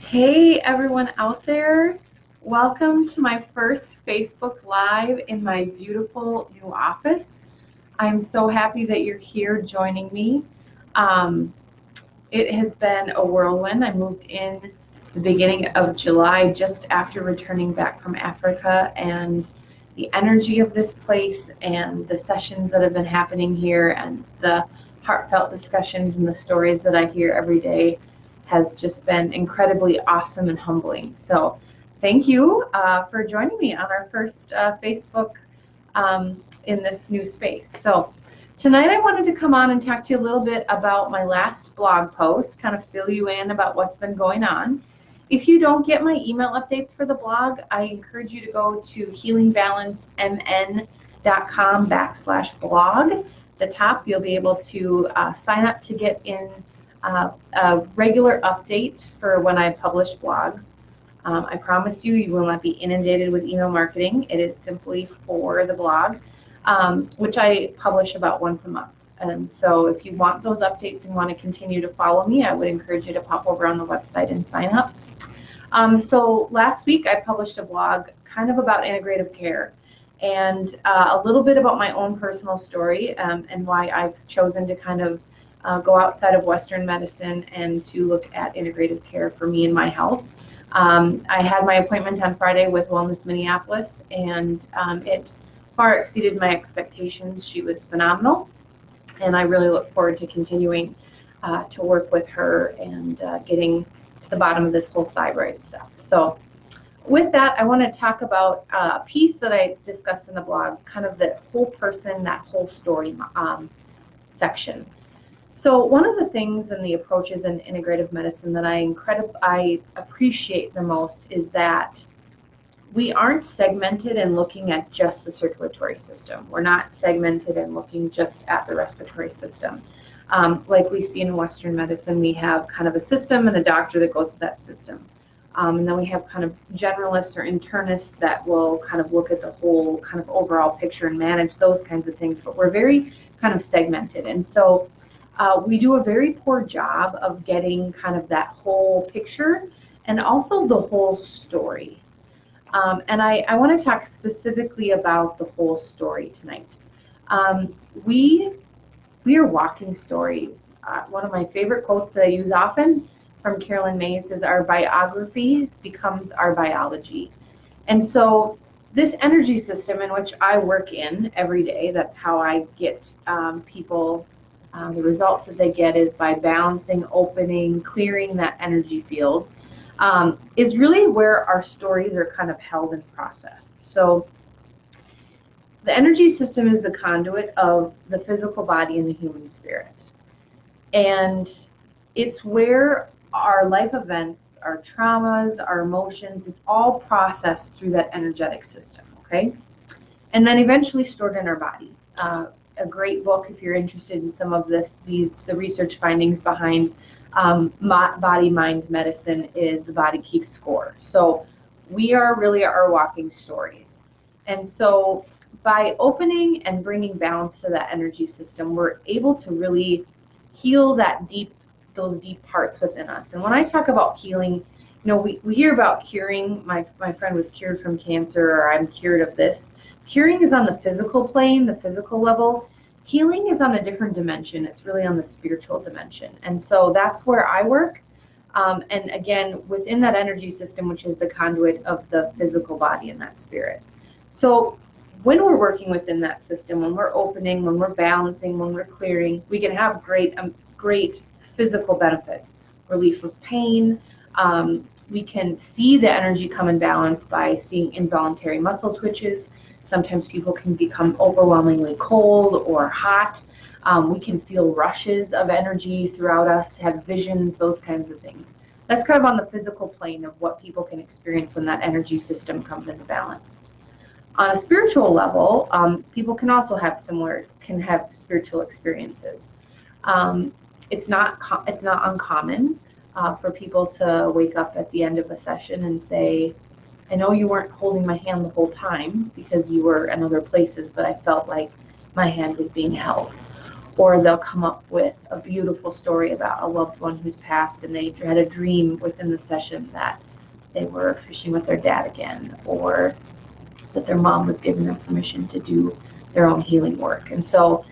Hey everyone out there, welcome to my first Facebook Live in my beautiful new office. I'm so happy that you're here joining me. It has been a whirlwind. I moved in the beginning of July just after returning back from Africa, and the energy of this place and the sessions that have been happening here and the heartfelt discussions and the stories that I hear every day has just been incredibly awesome and humbling. So thank you for joining me on our first Facebook in this new space. So tonight I wanted to come on and talk to you a little bit about my last blog post, kind of fill you in about what's been going on. If you don't get my email updates for the blog, I encourage you to go to healingbalancemn.com/blog. At the top, you'll be able to sign up to get in a regular update for when I publish blogs. I promise you, you will not be inundated with email marketing. It is simply for the blog, which I publish about once a month. And so if you want those updates and want to continue to follow me, I would encourage you to pop over on the website and sign up. So last week I published a blog kind of about integrative care and a little bit about my own personal story and why I've chosen to kind of go outside of Western medicine and to look at integrative care for me and my health. I had my appointment on Friday with Wellness Minneapolis, and it far exceeded my expectations. She was phenomenal, and I really look forward to continuing to work with her and getting to the bottom of this whole thyroid stuff. So with that, I want to talk about a piece that I discussed in the blog, kind of the whole person, that whole story section. So one of the things and the approaches in integrative medicine that I appreciate the most is that we aren't segmented and looking at just the circulatory system. We're not segmented and looking just at the respiratory system. Like we see in Western medicine, we have kind of a system and a doctor that goes with that system. And then we have kind of generalists or internists that will kind of look at the whole kind of overall picture and manage those kinds of things. But we're very kind of segmented. And so we do a very poor job of getting kind of that whole picture and also the whole story. And I want to talk specifically about the whole story tonight. We are walking stories. One of my favorite quotes that I use often from Carolyn Mays is, "Our biography becomes our biology." And so this energy system in which I work in every day, that's how I get people. The results that they get is by balancing, opening, clearing that energy field, is really where our stories are kind of held and processed. So the energy system is the conduit of the physical body and the human spirit. And it's where our life events, our traumas, our emotions, it's all processed through that energetic system, okay? And then eventually stored in our body. A great book, if you're interested in some of the research findings behind body-mind medicine, is The Body Keeps Score. So we are really our walking stories. And so by opening and bringing balance to that energy system, we're able to really heal those deep parts within us. And when I talk about healing, we hear about curing. My friend was cured from cancer, or I'm cured of this. Curing is on the physical plane, the physical level. Healing is on a different dimension. It's really on the spiritual dimension. And so that's where I work. And again, within that energy system, which is the conduit of the physical body and that spirit. So when we're working within that system, when we're opening, when we're balancing, when we're clearing, we can have great physical benefits. Relief of pain. We can see the energy come in balance by seeing involuntary muscle twitches. Sometimes people can become overwhelmingly cold or hot. We can feel rushes of energy throughout us, have visions, those kinds of things. That's kind of on the physical plane of what people can experience when that energy system comes into balance. On a spiritual level, people can also have spiritual experiences. It's not uncommon for people to wake up at the end of a session and say, "I know you weren't holding my hand the whole time because you were in other places, but I felt like my hand was being held." or they'll come up with a beautiful story about a loved one who's passed and they had a dream within the session that they were fishing with their dad again, or that their mom was giving them permission to do their own healing work. And so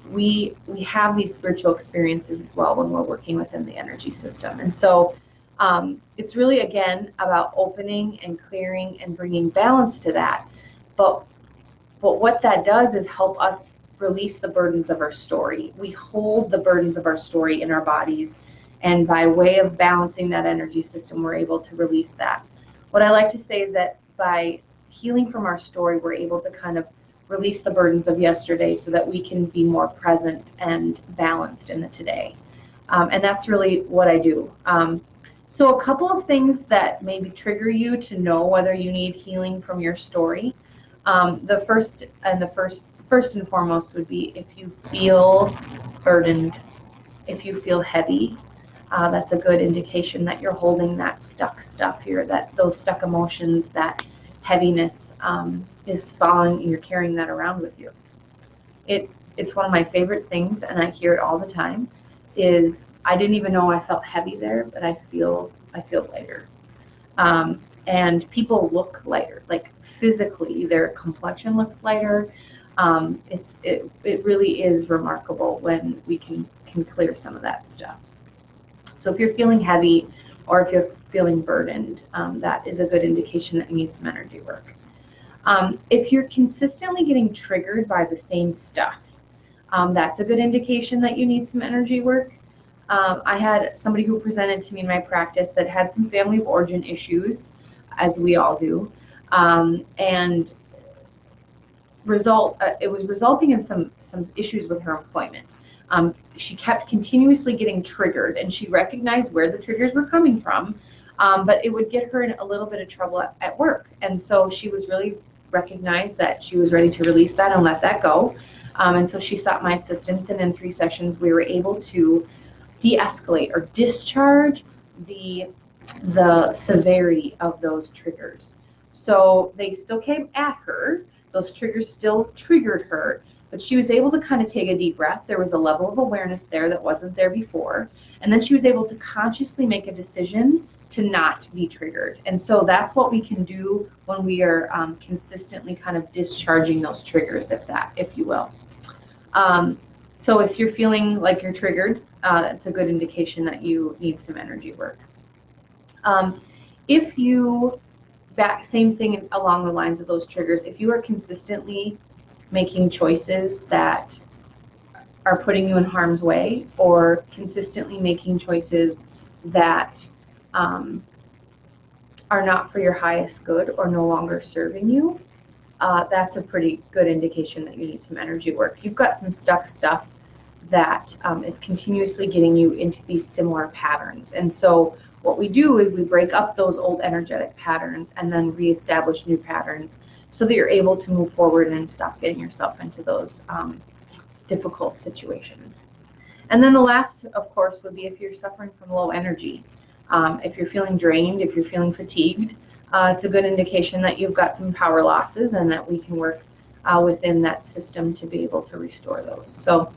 we have these spiritual experiences as well when we're working within the energy system. And so it's really, again, about opening and clearing and bringing balance to that. But what that does is help us release the burdens of our story. We hold the burdens of our story in our bodies, and by way of balancing that energy system, we're able to release that. What I like to say is that by healing from our story, we're able to kind of release the burdens of yesterday so that we can be more present and balanced in the today. And that's really what I do. So a couple of things that maybe trigger you to know whether you need healing from your story. The first and foremost would be if you feel burdened, if you feel heavy. That's a good indication that you're holding that stuck stuff here, that those stuck emotions, that heaviness is falling, and you're carrying that around with you. It's one of my favorite things, and I hear it all the time, is I didn't even know I felt heavy there, but I feel lighter. And people look lighter, like physically, their complexion looks lighter. It really is remarkable when we can clear some of that stuff. So if you're feeling heavy or if you're feeling burdened, that is a good indication that you need some energy work. If you're consistently getting triggered by the same stuff, that's a good indication that you need some energy work. I had somebody who presented to me in my practice that had some family of origin issues, as we all do, and it was resulting in some issues with her employment. She kept continuously getting triggered, and she recognized where the triggers were coming from, but it would get her in a little bit of trouble at work. And so she was really recognized that she was ready to release that and let that go. And so she sought my assistance, and in 3 sessions we were able to de-escalate or discharge the severity of those triggers. So they still came at her, those triggers still triggered her, but she was able to kind of take a deep breath. There was a level of awareness there that wasn't there before, and then she was able to consciously make a decision to not be triggered. And so that's what we can do when we are consistently kind of discharging those triggers, if you will. So if you're feeling like you're triggered, that's a good indication that you need some energy work. If you, same thing along the lines of those triggers, if you are consistently making choices that are putting you in harm's way, or consistently making choices that are not for your highest good or no longer serving you, that's a pretty good indication that you need some energy work. You've got some stuck stuff that is continuously getting you into these similar patterns. And so what we do is we break up those old energetic patterns and then reestablish new patterns so that you're able to move forward and stop getting yourself into those difficult situations. And then the last, of course, would be if you're suffering from low energy. If you're feeling drained, if you're feeling fatigued, it's a good indication that you've got some power losses and that we can work within that system to be able to restore those. So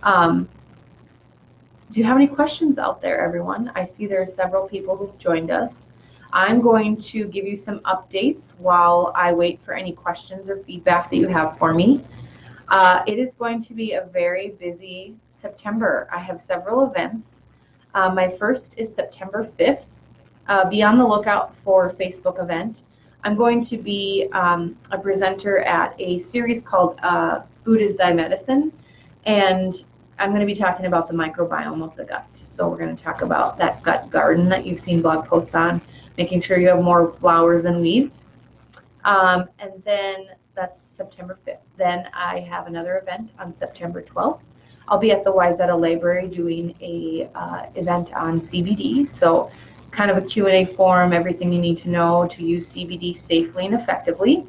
do you have any questions out there, everyone? I see there are several people who've joined us. I'm going to give you some updates while I wait for any questions or feedback that you have for me. It is going to be a very busy September. I have several events. My first is September 5th. Be on the lookout for a Facebook event. I'm going to be a presenter at a series called Food is Thy Medicine, and I'm going to be talking about the microbiome of the gut. So we're going to talk about that gut garden that you've seen blog posts on, making sure you have more flowers than weeds. And then that's September 5th. Then I have another event on September 12th. I'll be at the Wayzata Library doing a event on CBD. So kind of a Q&A forum, everything you need to know to use CBD safely and effectively.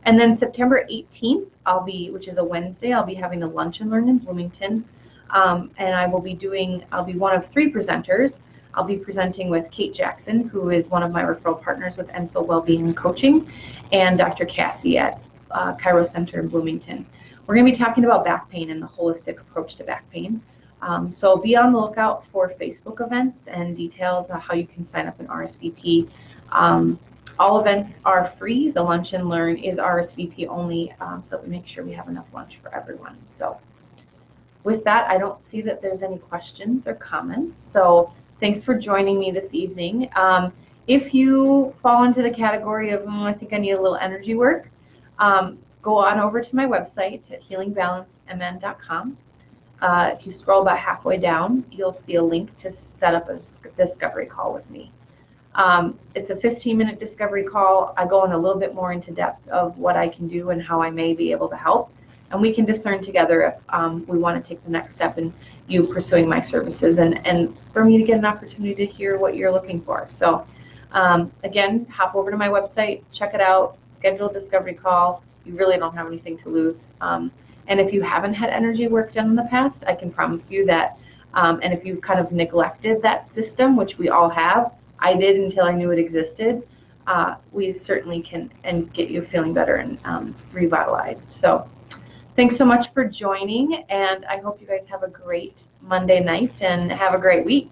And then September 18th, which is a Wednesday, I'll be having a lunch and learn in Bloomington. And I'll be one of 3 presenters. I'll be presenting with Kate Jackson, who is one of my referral partners with Ensel Wellbeing and Coaching, and Dr. Cassie at Cairo Center in Bloomington. We're going to be talking about back pain and the holistic approach to back pain. So be on the lookout for Facebook events and details on how you can sign up and RSVP. All events are free. The Lunch and Learn is RSVP only, so that we make sure we have enough lunch for everyone. So with that, I don't see that there's any questions or comments. So thanks for joining me this evening. If you fall into the category of, I think I need a little energy work, go on over to my website at healingbalancemn.com. If you scroll about halfway down, you'll see a link to set up a discovery call with me. It's a 15-minute discovery call. I go in a little bit more into depth of what I can do and how I may be able to help. And we can discern together if we want to take the next step in you pursuing my services and for me to get an opportunity to hear what you're looking for. So again, hop over to my website, check it out, schedule a discovery call. You really don't have anything to lose. And if you haven't had energy work done in the past, I can promise you that, and if you've kind of neglected that system, which we all have, I did until I knew it existed, we certainly can and get you feeling better and revitalized. So thanks so much for joining, and I hope you guys have a great Monday night and have a great week.